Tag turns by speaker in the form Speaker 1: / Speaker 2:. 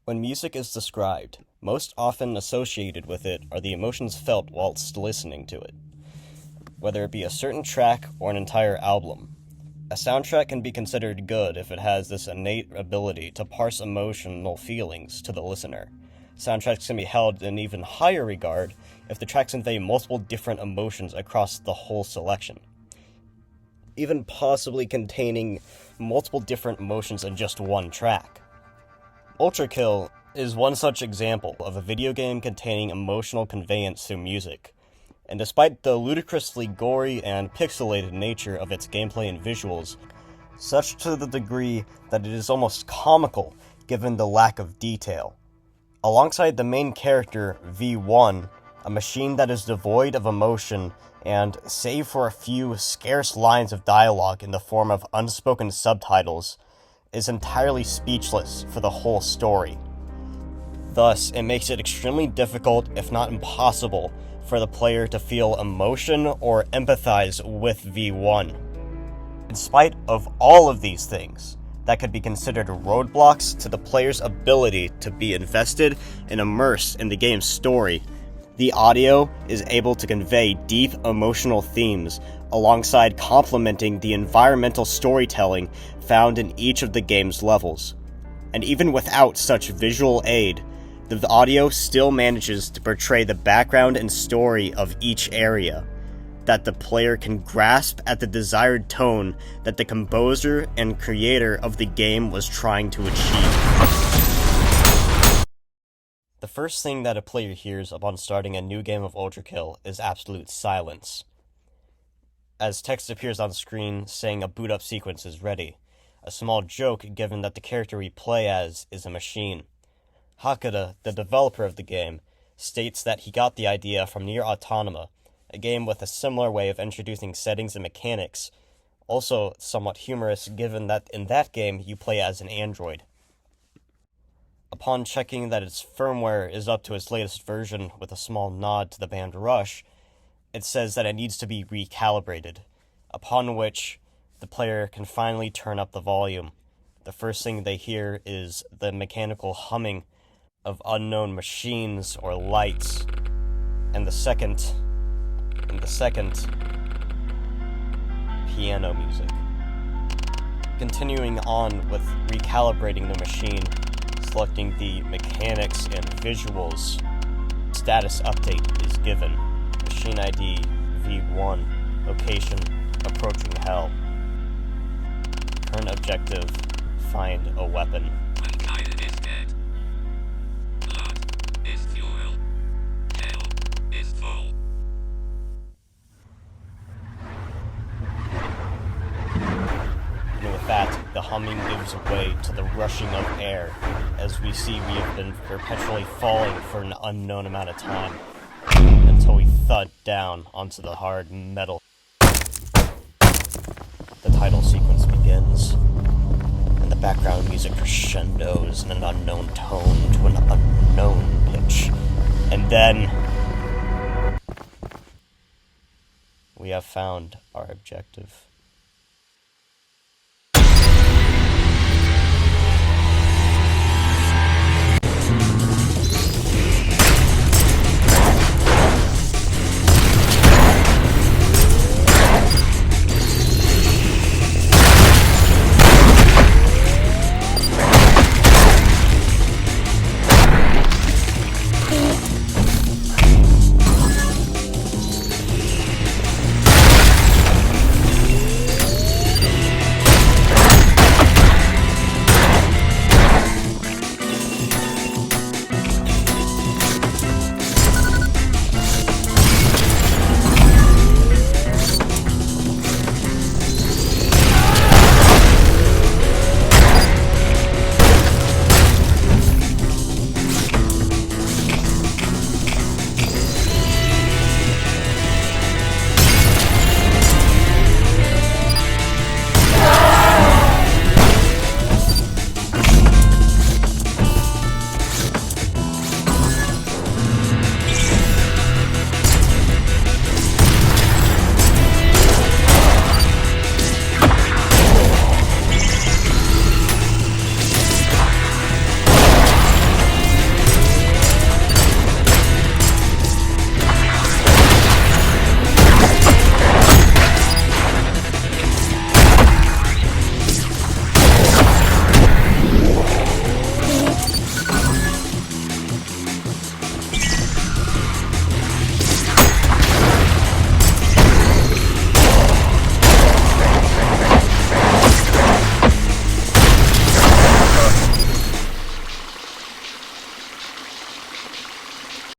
Speaker 1: When music is described, most often associated with it are the emotions felt whilst listening to it, whether it be a certain track or an entire album. A soundtrack can be considered good if it has this innate ability to parse emotional feelings to the listener. Soundtracks can be held in even higher regard if the tracks convey multiple different emotions across the whole selection, even possibly containing multiple different emotions in just one track. Ultrakill is one such example of a video game containing emotional conveyance through music, and despite the ludicrously gory and pixelated nature of its gameplay and visuals, such to the degree that it is almost comical given the lack of detail. Alongside the main character, V1, a machine that is devoid of emotion and, save for a few scarce lines of dialogue in the form of unspoken subtitles, is entirely speechless for the whole story. Thus, it makes it extremely difficult, if not impossible, for the player to feel emotion or empathize with V1. In spite of all of these things, that could be considered roadblocks to the player's ability to be invested and immersed in the game's story, the audio is able to convey deep emotional themes alongside complementing the environmental storytelling found in each of the game's levels. And even without such visual aid, the audio still manages to portray the background and story of each area, that the player can grasp at the desired tone that the composer and creator of the game was trying to achieve. The first thing that a player hears upon starting a new game of Ultrakill is absolute silence, as text appears on screen saying a boot-up sequence is ready, a small joke given that the character we play as is a machine. Hakata, the developer of the game, states that he got the idea from Nier Automata, a game with a similar way of introducing settings and mechanics, also somewhat humorous given that in that game you play as an android. Upon checking that its firmware is up to its latest version with a small nod to the band Rush, it says that it needs to be recalibrated, upon which the player can finally turn up the volume. The first thing they hear is the mechanical humming of unknown machines or lights, and the second, piano music. Continuing on with recalibrating the machine, selecting the mechanics and visuals, status update is given. Machine ID V1, location approaching hell. Current objective, find a weapon.
Speaker 2: Mankind is dead. Blood is fuel. Hell is full.
Speaker 1: And with that, the humming gives way to the rushing of air, as we see we have been perpetually falling for an unknown amount of time, until we thud down onto the hard metal. The title sequence begins, and the background music crescendos in an unknown tone to an unknown pitch, and then we have found our objective.